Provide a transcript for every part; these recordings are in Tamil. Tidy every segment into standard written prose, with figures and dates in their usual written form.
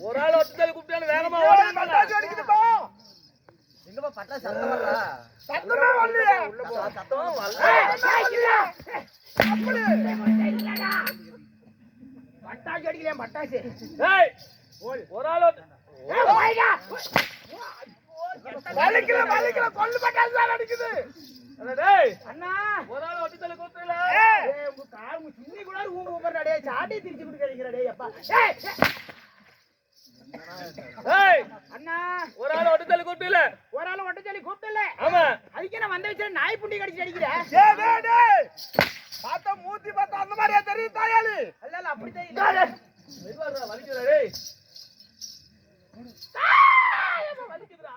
ஒரு ஆள் ஒத்தல் கூப்பிட்டாலும் வேகமா ஓடி அடிக்குதுப்பா. எங்கப்பா பட்டா சத்தம் வரல. சத்தமே வரல. உள்ள போ. சத்தம் வரல. பட்டாசு அடிக்கலையா பட்டாசு? ஏய் ஒரு ஆள் ஓய்டா. வலிக்கல வலிக்கல கொல்லு பட்டாசு தான் அடிக்குது. டேய் அண்ணா ஒரு ஆள் ஒத்தல் கூப்பிட்டல. ஏய் உங்க கால் சின்னி கூட ஊம்பறடா டேய் சாட்டி திருச்சி குடிக்கறீங்கடா டேய் அப்பா. ஏய் ஏய் அண்ணா ஒரு ஆள் ஒத்தல் கூப்பிட்டல. ஒரு ஆள் ஒட்டச்சலி கூப்பிட்டல. ஆமா அதுக்கு நான் வந்த வச்ச நாய் புண்டி கடிச்சு அடிக்குற. டேய் டேய் டேய் பாத்தா மூத்தி பாத்தா அந்த மாதிரியா தெரியும் தாயாளி. இல்ல இல்ல அப்படி தெரியல. மெதுவாடா வலிக்குதுடா டேய். வலிக்குதுடா.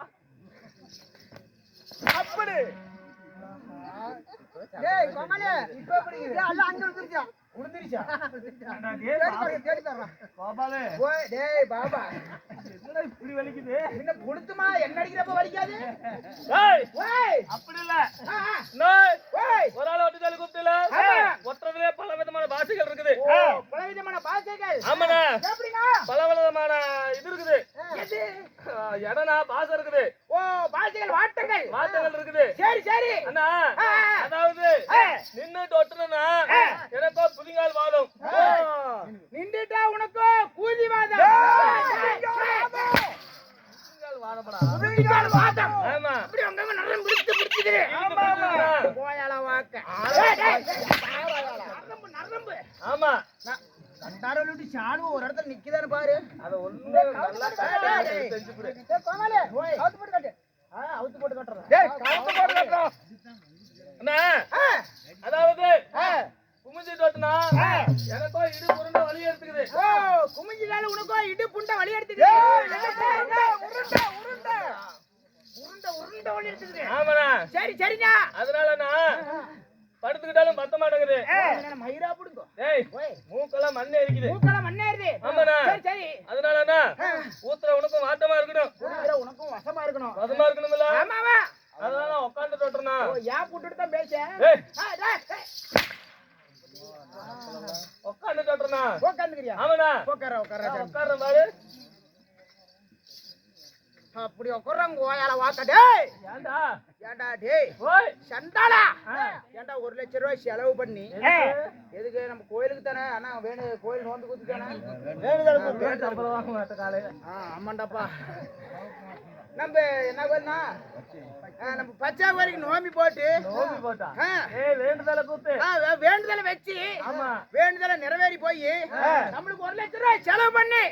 அப்படி டேய் கோமாளே இப்ப எப்படி இருக்கு? அல்ல அங்க வந்துருச்சா? உடுந்துருச்சா? தேடி பாரு. பாபாலே ஓய் டேய் பாபா என்னடா இப்படி வலிக்குது? என்ன புடுத்துமா என்ன அடிக்கிறப்ப வலிக்காது? ஏய் ஓய் அப்படி இல்ல. ஆ நான் ஓய் ஒரு ஆள் ஒத்தல் கூப்பிட்டல. ஆமா. ஒற்றவிலே பல விதமான பாஷைகள் இருக்குது. ஓ பலவிதமான பாஷைகள். ஆமாண்ணா எப்படிங்க? பல விதமான இது இருக்குது. எது? இடனா பாசம் இருக்குது. ஓ பாஷைகள் வாட்டங்கள். வார்த்தைகள் இருக்குது. சரி சரி அண்ணா ஆ, ஆ. அதாவது ஆ. நின்னுட்டு ஒட்டுனா எனக்கோ புதிங்கால் வாதம். நின்றுட்டா உனக்கு கூலி வாதம். புதிங்கால் வாதம்டா. புதிங்கால் வாதம். ஆமா அப்படி உங்க நரம் பிடிக்குது. ஆமா போயால வாக்க. நரம்பு. ஆமா கண்டாரோலி சாணு ஒரு இடத்துல நிக்குதானு பாரு. அத ஒண்ணு நல்லா செஞ்சு கொடு. டேய் கோமாளே அவுத்து போட்டு காட்டு. அவுத்து போட்டு காட்டுறேன். டேய் கவுத்து போடு கட்டறோம். அண்ணா அதாவது குமிஞ்சி தொட்டுனா எனக்கோ இடு புரண்ட வலி எடுத்துக்குது. ஓ குமிஞ்சினால உனக்கு இடு புண்ட வலி எடுத்துக்குது. உருண்டை உருண்டை உருண்ட உருண்ட வலி எடுத்துக்குது. ஆமாண்ணா சரி சரிண்ணா. அதனால நான் படுத்துக்கிட்டாலும் பத்த மாட்டேங்குது. மயிரா புடுங்க. டேய் ஓய் மூக்கெல்லாம் மண்ணே இருக்குது. மூக்கெல்லாம் மண்ணேறுது. ஆமாண்ணா சரி சரி. அதனாலண்ணா ஊத்துற உனக்கும் வாட்டமா இருக்கணும். ஊத்துற உனக்கும் வசமா இருக்கணும். வசமா இருக்கணும்ல. ஆமாவா? அதனால உட்காந்து தொட்டுறனா. ஓ யா புட்டுட்டு தான் பேச. ஏய் டேய் உட்காந்து தொட்டுறனா. உட்காந்துக்கிறியா? ஆமாண்ணா உட்கார உட்கார. உட்கார்ற பாரு. அப்படி உட்கார்றாங்க ஓயால வாக்க. டேய் ஏன்டா ஏண்டா டேய் ஓய் சண்டாளா ஏண்டா 1 லட்சம் ரூபாய் செலவு பண்ணி எதுக்கு நம்ம கோயிலுக்கு தானே? அண்ணா வேணு கோயில் நோந்து குத்து தானே வேணுதல் அப்புறம் வாங்க மாட்ட காலையில. ஆமாண்டாப்பா. நம்ம என்ன கோயில்னா நம்ம பச்சை கோயிலுக்கு நோம்பி போட்டு நோம்பி போட்டா ஆ, ஏய் வேண்டுதல கூத்து. வேண்டுதலை வச்சு ஆமா வேண்டுதலை நிறைவேறி போய் நம்மளுக்கு 1 லட்சம் ரூபாய் செலவு பண்ணி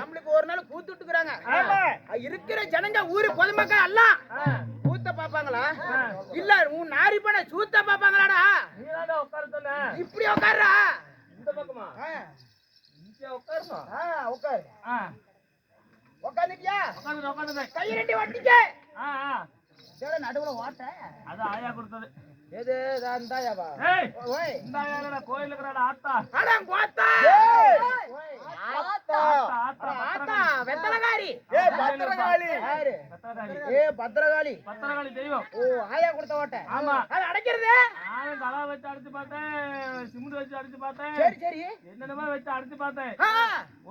நம்மளுக்கு ஒரு நாள் கூத்து விட்டுக்கிறாங்க. இருக்கிற ஜனங்க ஊரு பொதுமக்கள் எல்லாம் கூத்த பாப்பாங்களா? இல்ல உன் நாரி பண்ண சூத்த பாப்பாங்களாடா? நீ தான்டா உட்கார சொன்ன. இப்படி உட்கார்றா. இந்த பக்கமா இங்க உட்காருமா. உட்காரு. உட்காந்துட்டியா? உட்காந்து கை ரெண்டி வட்டிக்க. நடுவுல ஓட்ட அது ஆயா கொடுத்தது. எது தாயாவா? ஏய் ஓய் இந்த ஆயால கோயில்ல இருக்கறடா ஆத்தா. அட கோத்தா. ஏய் ஆத்தா ஆத்தா வெத்தலகாரி. ஏய் பத்திரகாளி. யாரு? பத்திரகாளி. பத்திரகாளி. பத்திரகாளி தெய்வம். ஓ ஆயா கொடுத்த ஓட்ட. ஆமா அது அடைக்கிறது. நானும் தலா வச்சு அடிச்சு பார்த்தேன், சிமெண்ட் வச்சு அடிச்சு பார்த்தேன், சரி சரி. என்னென்னமோ வச்சு அடிச்சு பார்த்தேன். ஆ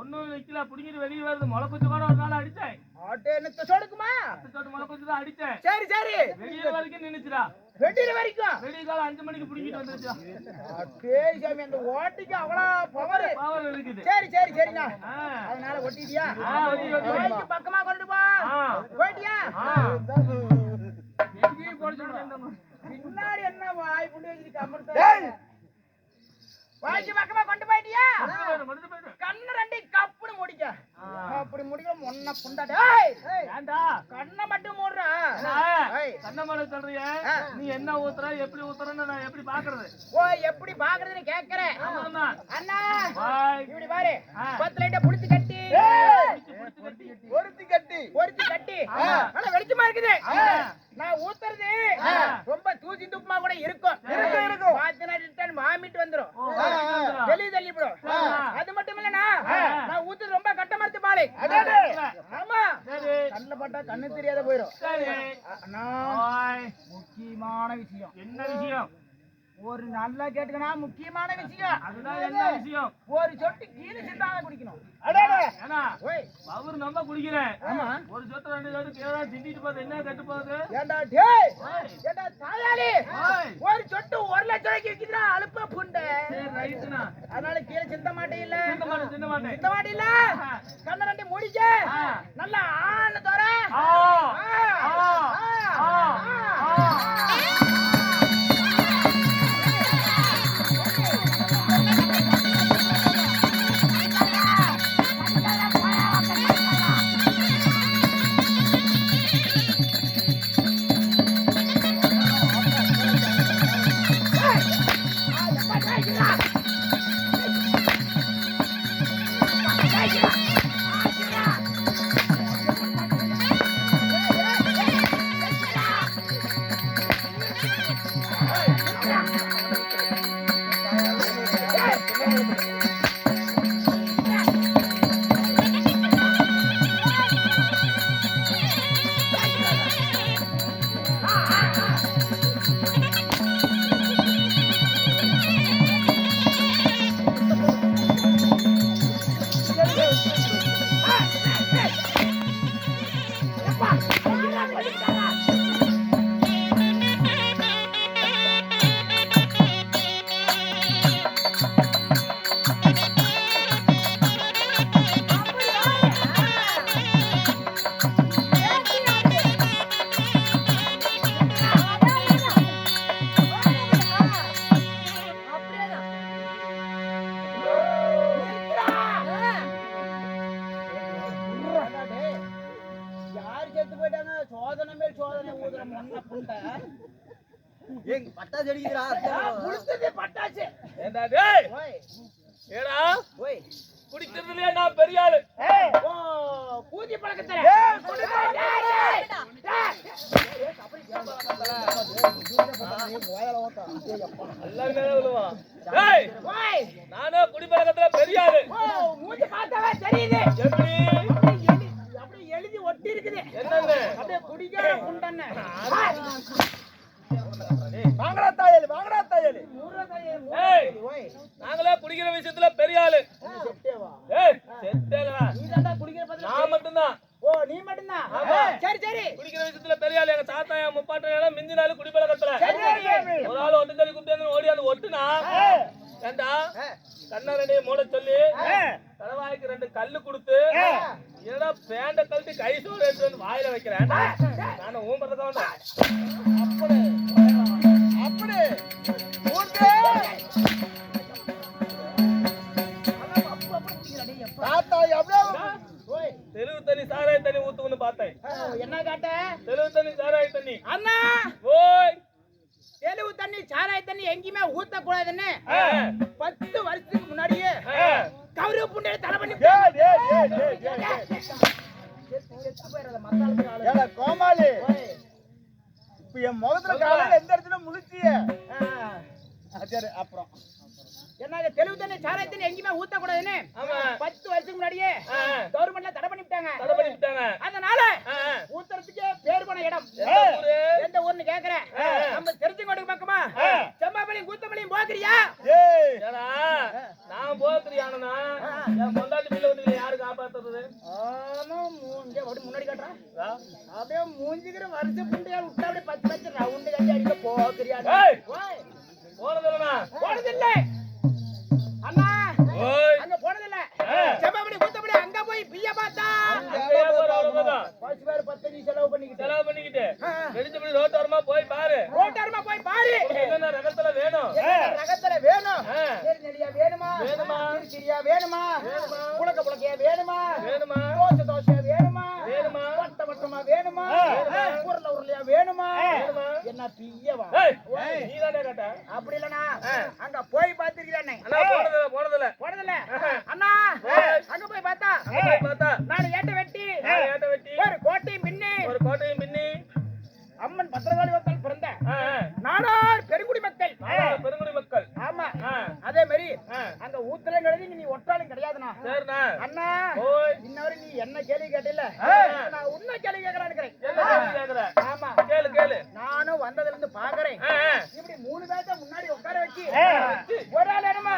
ஒன்னும் நிக்கல. புடிங்கிட்டு வெளியே வருது. முளை குச்சி கூட ஒரு நாள் அடிச்சேன். ஆட்டே நித்த சொடுக்குமா? முளை குச்சி தான் அடிச்சேன். சரி சரி. வெளியே வரைக்கும் நின்னுச்சுடா. வெட்டில வரைக்கும் வெளியே காலம் 5 மணிக்கு புடிங்கிட்டு வந்துருச்சா. பேய் சாமி அந்த ஓட்டிக்கு அவ்வளவு பவர். பவர் இருக்குது. சரி சரி சரிண்ணா. ஆ. அதனால ஒட்டிட்டியா? ஒட்டி. வாய்க்கு பக்கமா கொண்டு போ. போயிட்டியா? எங்கேயும் போடுச்சு. பின்னாடி என்ன வாய் புண்டி வச்சுட்டு கம்மர்த்த. டேய் வாய்க்கு பக்கமா கொண்டு போயிட்டியா? மறுபடியும் போயிடு. கண்ணு ரெண்டையும் கப்புன்னு முடிக்க. அப்படி முடியும் ஒன்ன புண்டா டேய் ஏண்டா கண்ணை மட்டும் மூடுறா கண்ணமலை சொல்றிய நீ என்ன ஊத்துற எப்படி ஊத்துறன்னு நான் எப்படி பாக்குறது ஓ எப்படி பாக்குறதுன்னு கேக்குறேன் ஆமா அண்ணா பாய் இப்படி பாரு 10 லைட்ட புடிச்சு கட்டி ஒருத்தி கட்டி ஆனா வெளிச்சமா இருக்குது நான் ஊத்துறது ரொம்ப தூசி துப்புமா கூட இருக்கும் பாத்துனா ரிட்டர்ன் வாமிட்டு வந்துரும் வெளிய தள்ளிவிடும் அது மட்டும் இல்லனா நான் ஊத்துறது ரொம்ப கட்ட மரத்து பாலை ஆமா கண்ணுல பட்டா கண்ணு தெரியாத போயிடும் முக்கியமான விஷயம் என்ன விஷயம் ஒரு நல்லா கேட்டுக்கனா முக்கியமான விஷயம் அதுதான் என்ன விஷயம் ஒரு சொட்டு கீழே சிந்தாத குடிக்கணும் ஏன்னா அவர் நம்ம குடிக்கிறேன் ஆமா ஒரு சொட்டு 2 சொட்டு கீழே திண்டிட்டு போகுது என்ன கெட்டு போகுது ஏண்டா டேய் ஏண்டா தாயாளி ஒரு சொட்டு 1 லட்சம் ரூபாய்க்கு விக்கிறா அலுப்ப புண்டை சரி ரைட்னா அதனால கீழே சிந்த மாட்டே இல்ல சிந்த மாட்டேன் சிந்த மாட்டே இல்ல கண்ண ரெண்டு மூடிக்க நல்லா ஆன தோற சோதனை மேல் சோதனை ஊதுற மொன்ன புண்டை ஏங்க பட்டாசு அடிக்குதுடா புடிச்சது பட்டாசு ஏண்டா டேய் ஓய் ஏடா ஓய் குடிக்கிறதுலயே நான் பெரிய ஆளு ஓ பூஜை பழக்கத்துல நானே குடிப்பழக்கத்துல பெரிய ஆளு மூஞ்சி பார்த்தாவே தெரியுது எப்படி அப்படியே எழுதி ஒட்டி இருக்குது என்னன்னு அப்படியே குடிக்கிற புண்டன்னு வாங்கடா தாயலி ஏய் நாங்களே குடிக்கிற விஷயத்துல பெரிய ஆளு ஏய் செத்தேலா நீதான்டா குடிக்கிற பதில் நான் மட்டும்தான் ஓ நீ மட்டும்தான் சரி சரி குடிக்கிற விஷயத்துல பெரிய ஆளு எங்க தாத்தா என் முப்பாட்டம் எல்லாம் மிஞ்சி நாள் குடிப்பழக்கத்துல சரி ஒரு ஆள் ஒட்டு தள்ளி கூப்பிட்டு ஓடி அந்த ஒட்டுனா ஏண்டா கண்ணா 2 மூட சொல்லி தலவாய்க்கு 2 கல்லு கொடுத்து என்னடா பேண்ட கழட்டி கை சோறு எடுத்து வந்து வாயில வைக்கிறேன் நானும் ஊம்பறதுக்கு வந்தேன் அப்படி தாத்தா அப்படியே தெலுங்கு தண்ணி சாராய தண்ணி ஊத்துன்னு பார்த்தேன் என்ன காட்ட தெலுங்கு தண்ணி சாராய தண்ணி அண்ணா ஓய் தெலுங்கு தண்ணி சாராய தண்ணி எங்கேயுமே ஊத்த கூடாதுன்னு 10 வருஷத்துக்கு முன்னாடியே கௌரவ புண்டைய தலை பண்ணி கோமாளி இப்ப என் முகத்துல காலையில எந்த இடத்துல முழிச்சிய சரி அப்புறம் என்ன தெலுங்கு தண்ணி சாராய தண்ணி எங்கேயுமே ஊத்த கூடாதுன்னு 10 வருஷத்துக்கு முன்னாடியே கவர்மெண்ட்ல தடை பண்ணிவிட்டாங்க அதனால ஊத்துறதுக்கே பேர் போன இடம் எந்த ஊர்னு கேக்குறேன் நம்ம திருச்செங்கோடு பக்கமா செம்மாபலியும் கூத்தமலியும் போக்குறியா நான் போக்குறியானா என் பொண்டாட்டி பிள்ளை ஒண்ணு யாரு காப்பாத்துறது முன்னாடி காட்டுறான் அப்படியே மூஞ்சிக்கிற வருஷ புண்டையா விட்டா அப்படியே 10 லட்சம் ரவுண்டு கட்டி அடிக்க போக்குறியா போனதில்ல அண்ணா அங்க போனதில்ல செம்மாபலி கூத்தமலி அங்க போய் பிய பார்த்தா பஸ் வேற 10 செலவு பண்ணிக்கிட்டு வெடிச்சபடி ரோட்டோரமா போய் பாரு என்ன ரகத்துல வேணும் நெடியா வேணுமா சிரியா வேணுமா புளக்கையா வேணுமா வேணுமா வேணுமா? என்ன பிய்யவா ஏய், நீதானே கேட்ட? அப்படி இல்லனா அங்க போய் பாத்துக்கிறேன் அண்ணா, போனதில்ல. போனதில்ல அண்ணா அங்க போய் பார்த்தா அங்க போய் பார்த்தா, நான் ஏட்ட வெட்டி நான் ஏட்ட வெட்டி, ஒரு கோட்டை மின்னி ஒரு கோட்டையும் பின்னி, அம்மன் பத்திரகாளி மக்கள் பிறந்த ஆ, ஆ, நாடார் பெருங்குடி மக்கள் நாடார் பெருங்குடி மக்கள். ஆமா ஆ, அதே மாதிரி ஆ, அங்க ஊத்துலங்கிறது நீ ஒட்டாலும் கிடையாதுண்ணா சரிண்ணா. அண்ணா ஓய், இன்னவரை நீ என்ன கேள்வி கேட்டில ஆ. நான் உன்ன கேள்வி கேட்கறான்னு என்ன கேள்வி கேக்குற? ஆமா கேளு. நானும் வந்ததுல இருந்து பாக்குறேன் ஆ, ஆ, இப்படி 3 பேர்த்த முன்னாடி உட்கார வச்சு ஒரு ஆள் என்னமா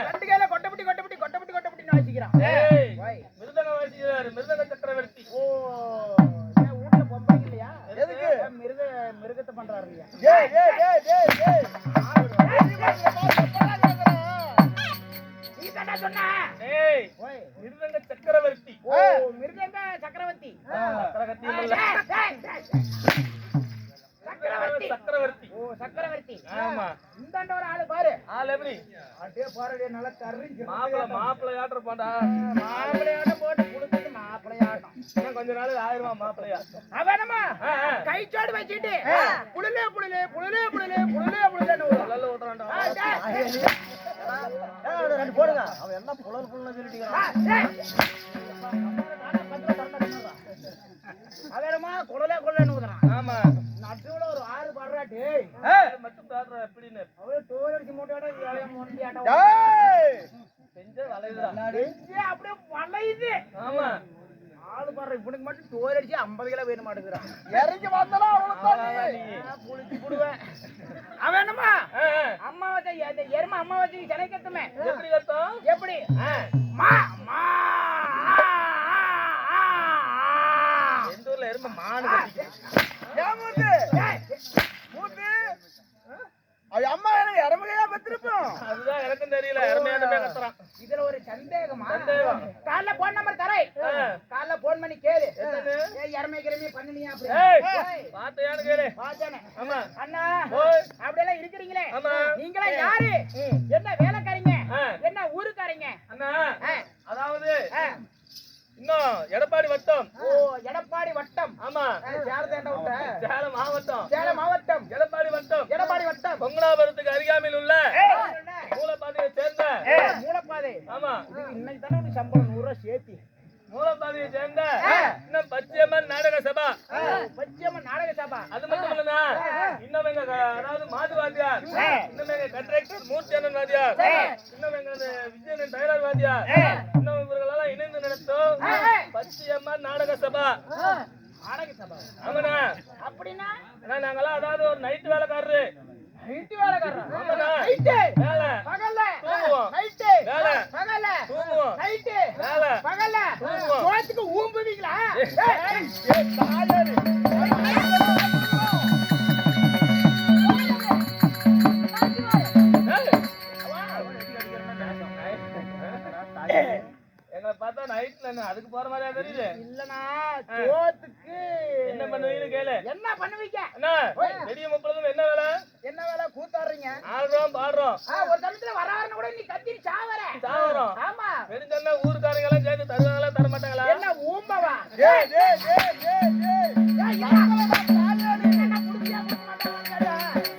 ரெண்டு கையில கொட்டப்பட்டி வாசிக்கிறான் ஏய், ஓய். மிருதங்க வாசிக்கிறாரு, மிருதங்க சக்கரவர்த்தி. ஓ ஏன் வீட்டுல பொம்பளைங்க இல்லையா எதுக்கு? ஏன் மிருகத்தை பண்றாரு இல்லையா நீ தானே சொன்ன ஏய், ஓய். மிருதங்க சக்கரவர்த்தி. ஓ மிருதங்க சக்கரவர்த்தி சக்கரவர்த்தி இல்ல. சக்கரவர்த்தி சக்கரவர்த்தி. ஓ சக்கரவர்த்தி ஆமா. இந்தாண்ட ஒரு ஆளு பாரு ஆள் எப்படி? அப்படியே பாருடே நல்லா கறிஞ்சு மாப்பிள்ளை ஆர்டர் பண்ணா. மாப்பிளையாட்ட போட்டு குடுத்துட்டு மாப்பிளையாட்டம் இன்னும் கொஞ்ச நாள் ஆயிருமா மாப்பிள்ளையா? அவனமா ஆ, ஆ. கைச்சாடு வச்சுட்டு புழுலே நல்ல ஓட்டுறான்டா. போடுங்க அவன் எல்லாம் புலர் சொல்லிட்டு அவனமா குழலே ஊதுறான் ஆமா. நடுவுல ஒரு ஆறு பாடுறாட்டு அது மட்டும் பாடுற எப்படின்னு அவரு தோல் அடிச்சு மூட்டையோட ஏழைய மொண்டியாட்டம் செஞ்ச வளையுதுதான். அப்படியே வளையுது ஆமா. ஆளு பாடுற இவனுக்கு மட்டும் தோல் அடிச்சு 50 கிலோ வேணும் மாட்டேங்கிறான் இறங்கி வந்தனா புளிச்சு புடுவேன் அவன் என்னமா ஆ, ஆ. அம்மாவத்தை அந்த எருமை அம்மாவத்தை சிலை கத்துமே எப்படி கத்தம்? எப்படி ஆ. மா மா எந்த ஊர்ல எருமை மானு கட்டிக்கிட்டு. அவன் அம்மா எனக்கு இறமையா பெற்றிருப்போம் அதுதான் எனக்கும் தெரியல. எருமையாண்டமே கத்துறான். இதுல ஒரு சந்தேகமா சந்தேகம். காலைல போன் நம்பர் தரேன் ஆ. காலைல போன் பண்ணி கேளு என்னது? இறமை கிரமே பண்ணினியா ஏய், அப்படி பாத்தையான்னு கேளு. பாத்தானே ஆமா. அண்ணா ஓய். அப்படியெல்லாம் இருக்கிறீங்களே ஆமா. நீங்களா யாரு ம். என்ன வேலைக்காரங்க ஆ. என்ன ஊருக்காரங்க அண்ணா, ஆ. அதாவது ஆ. இன்னும் எடப்பாடி வட்டம். ஓ எடப்பாடி வட்டம் ஆமா. சேலத்தாண்ட விட்ட சேலம் மாவட்டம். சேலம் மாவட்டம் எடப்பாடி வட்டம். எடப்பாடி வட்டம் கொங்கனாபுரத்துக்கு அருகாமையில் உள்ள மூலப்பாதையை சேர்ந்த. மூலப்பாதை ஆமா. இதுக்கு இன்னைக்கு தானே உனக்கு சம்பளம் 100 ரூபாய் சேர்த்தி மூலப்பாதையை சேர்ந்த இன்னும் பச்சையம்மன் நாடக சபா. பச்சையம்மன் நாடக சபா அது மட்டும் இல்லைன்னா இன்னும் எங்க அதாவது மாது வாத்தியார், இன்னும் எங்க கண்ட்ராக்டர் மூர்த்தியண்ணன் வாத்தியார், இன்னும் எங்க விஜயன் டயலர் வாத்தியார், இன்னும் இவர்களெல்லாம் இணைந்து நடத்தும் பச்சையம்மன் நாடக சபா. நாடக சபா ஆமாண்ணா. அப்படின்னா ஏன்னா நாங்கெல்லாம் அதாவது ஒரு நைட்டு வேலைக்காரரு. நைட்டு வேலைக்காரன் ஆமாண்ணா. நைட்டு வேலை பகல்ல தூங்குவோம். நைட்டு வேலை பகல்ல தூங்குவோம். நைட்டு வேலை பகல்ல தூங்குவோம். சோத்துக்கு ஊம்புவீங்களா எங்களை பார்த்தா நைட்ல அதுக்கு போற மாதிரியா தெரியுது. இல்லனா சோத்துக்கு என்ன பண்ணுவீங்கன்னு கேளு. என்ன பண்ணுவீங்க அண்ணா, வெடியும் முப்பதும் என்ன வேலை? என்ன வேலை கூத்தாடுறீங்க ஆடுறோம் பாடுறோம் ஒரு சமயத்துல வராருன்னு கூட நீ கத்திரி சாவற சாவறோம். ஆமா வெடிச்சோன்னா ஊருக்காரங்க எல்லாம் சேர்த்து தருவாங்களா தர மாட்டாங்களா? என்ன ஊம்பவா ஏய் ஏய் ஏய் ஏய்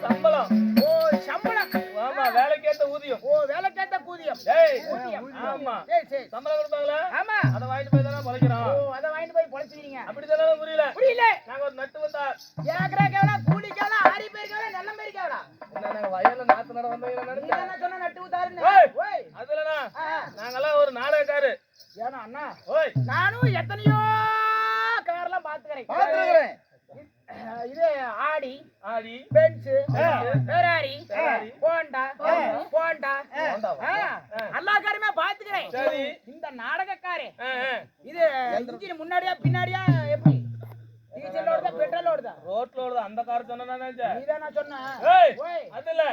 சம்பளம். ஓ சம்பளம் ஆமா, வேலைக்கேத்த ஊதியம். ஓ வேலைக்கேத்த கூதியம் ஏய், ஊதியம். ஆமா. சரி சம்பளம் கொடுப்பாங்களா? ஆமா அதை வாங்கிட்டு போய் தானே பொழைக்கிறோம். ஓ அத வாங்கிட்டு போய் பொழைச்சிக்கிறீங்க அப்படித்தானே புரியல? புரியல நாங்க ஒரு நட்டு வந்தார். ஏக்கரா கேவலா கூலி கேவலா ஆரி பேர் கேவலா நல்ல பேர் கேவலா என்ன நாங்க வயல்ல நாத்து நட வந்தவங்க நீ நினைச்சேன். என்ன சொன்ன நட்டு ஊத்தாருன்னு ஏய். ஓய் அதுலண்ணா நாங்கெல்லாம் ஒரு நாடகக்காரு. ஏனா அண்ணா ஓய், நானும் எத்தனையோ கார்லாம் பாத்துக்கறேன் பாத்துக்கிறேன் இது Audi Audi Benz Benz, Ferrari Ferrari, போண்டா போண்டா போண்டாவா? எல்லா காருமே பாத்துக்கிறேன் சரி. இந்த நாடகக்காரே ஆ, ஆ. இது இன்ஜின் முன்னாடியா பின்னாடியா எப்படி டீசல் ஓடுதா பெட்ரோல் ஓடுதா ரோட்ல ஓடுது அந்த கார் சொன்னா நினைச்சேன். நீதான் நான் சொன்ன ஏய், ஓய் அது இல்ல.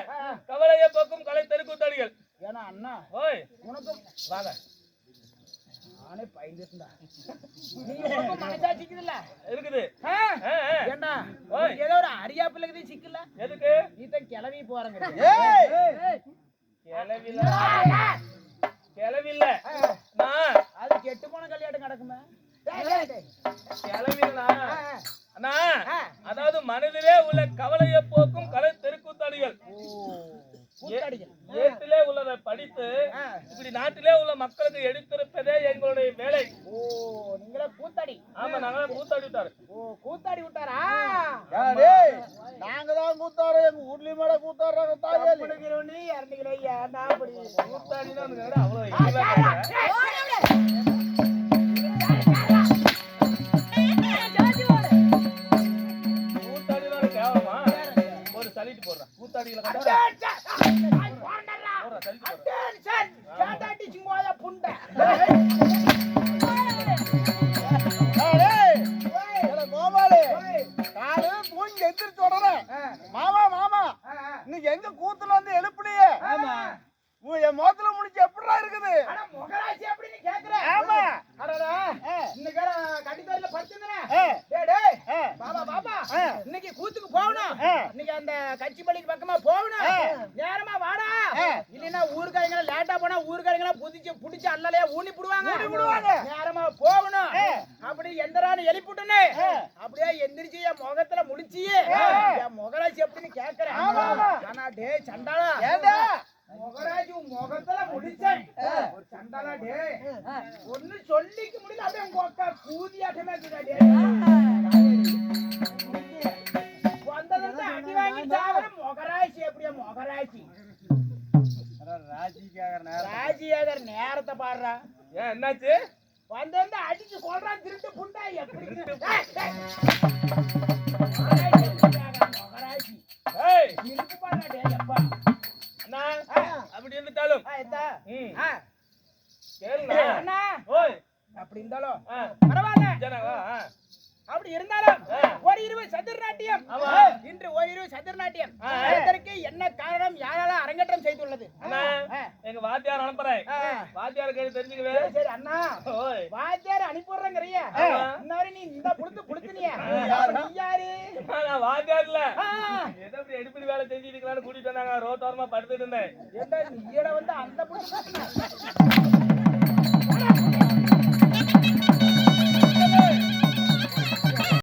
கவலையை போக்கும் கலை தெருக்கூத்தாடிகள். ஏனா அண்ணா ஓய், உனக்கும் வாங்க. நானே பயந்துட்டா நீ உனக்கும் மனசாட்சிக்குது இல்ல இருக்குது. ஆ? ஆ, ஆ. ஏண்டா ஓய். உனக்கு ஏதோ ஒரு அரியாப்புல இருக்குது சிக்கல எதுக்கு? நீ தான் கிளவி போறங்க ஏய் கிளவில கிளவில்ல. நான் அது கெட்டு போன கல்யாணம் நடக்குமே கிளவிலண்ணா. அண்ணா, அதாவது மனதிலே உள்ள கவலையை போக்கும் கலை தெருக்கூத்தாடிகள் கூத்தாடிகள். ஏட்டிலே உள்ளதை படித்து இப்படி நாட்டிலே உள்ள மக்களுக்கு எடுத்திருப்பதே எங்களுடைய வேலை. ஓ நீங்களே கூத்தாடி. ஆமா, நாங்க கூத்தாடி விட்டாரு. ஓ கூத்தாடி விட்டாரா? நாங்க தான் கூத்தாரு, எங்க ஊர்லயும் மேல கூத்தாடுறாங்க தாயாளி. நீ இறந்துக்கிறேன் ஏன்டா அப்படி கூத்தாடினா அவ்வளவு இழிவா பேசுற. கூத்தாடினா கேவலமா? ஒரு சலிட்டு போடுறேன். கூத்தாடிகளை கண்டா கோபாலு காலையில தூங்கி எந்திரிச்ச உடனே மாமா மாமா இன்னைக்கு எங்க கூத்துல வந்து எழுப்புனியே, என் முகத்துல முடிச்சு எப்படிடா இருக்குது? முகராசி அப்படின்னு கேக்குறேன். ஆமா இன்னைக்கு கட்டித்தோரில படுத்துருந்தேன். பாபா பாபா இன்னைக்கு கூத்துக்கு போகணும். இன்னைக்கு அந்த கட்சி பள்ளிக்கு பக்கமா போகணும். நேரமா வாடா, இல்லைன்னா ஊருக்காரங்க லேட்டா போனா ஊருக்காரங்க புடிச்சு அல்லலையா ஊனி புடுவாங்க. நேரமா போகணும் அப்படி எந்திரான்னு எழுப்பிட்டுன்னு அப்படியே எந்திரிச்சு என் முகத்துல முடிச்சியே என் முகராசி அப்படின்னு கேக்குறேன். ஆனா டே சண்டாளா முகராஜ் முகத்துல முடிச்சேன் ஒரு சண்டாளா டே ஒண்ணு சொல்லிக்க முடியல. அப்படியே உங்க அக்கா கூதியாட்டமே இருக்குடா டே. வந்ததுல அடி வாங்கி சாவற முகராசி எப்படியா முகராசி? ராஜியாகர் நேரத்தை பாடுறா. ஏன் என்னாச்சு? வந்து அடிச்சு கொள்றான் திருட்டு புண்டா எப்படி முகராசி இருக்கு பாடுறா டே எப்பா. அண்ணா அப்படி இருந்துட்டாலும் அண்ணா ஓய் அப்படி இருந்தாலும் ஆ. பரவாயில்ல. ஜனவா அப்படி இருந்தாலும் ஒரு இரவு சதுர் நாட்டியம் ஆமா. இன்று ஒரு இரவு சதுர் நாட்டியம் ஆ. அதற்கு என்ன காரணம் யாரால அரங்கேற்றம் செய்துள்ளது? அண்ணா எங்க வாத்தியார் அனுப்புறேன். வாத்தியார் கேட்டு தெரிஞ்சுக்கவே. சரி அண்ணா ஓய் வாத்தியார் அனுப்பிடுறேங்கிறிய இன்னொரு நீ இந்த புடுத்துனிய யாரு? நான் வாத்தியார் இல்ல, ஏதோ இப்படி எடுப்படி வேலை செஞ்சுட்டு இருக்கலாம்னு கூட்டிட்டு வந்தாங்க. ரோட்டோரமா படுத்துட்டு இருந்தேன். நீட வந்து அந்த புடுத்து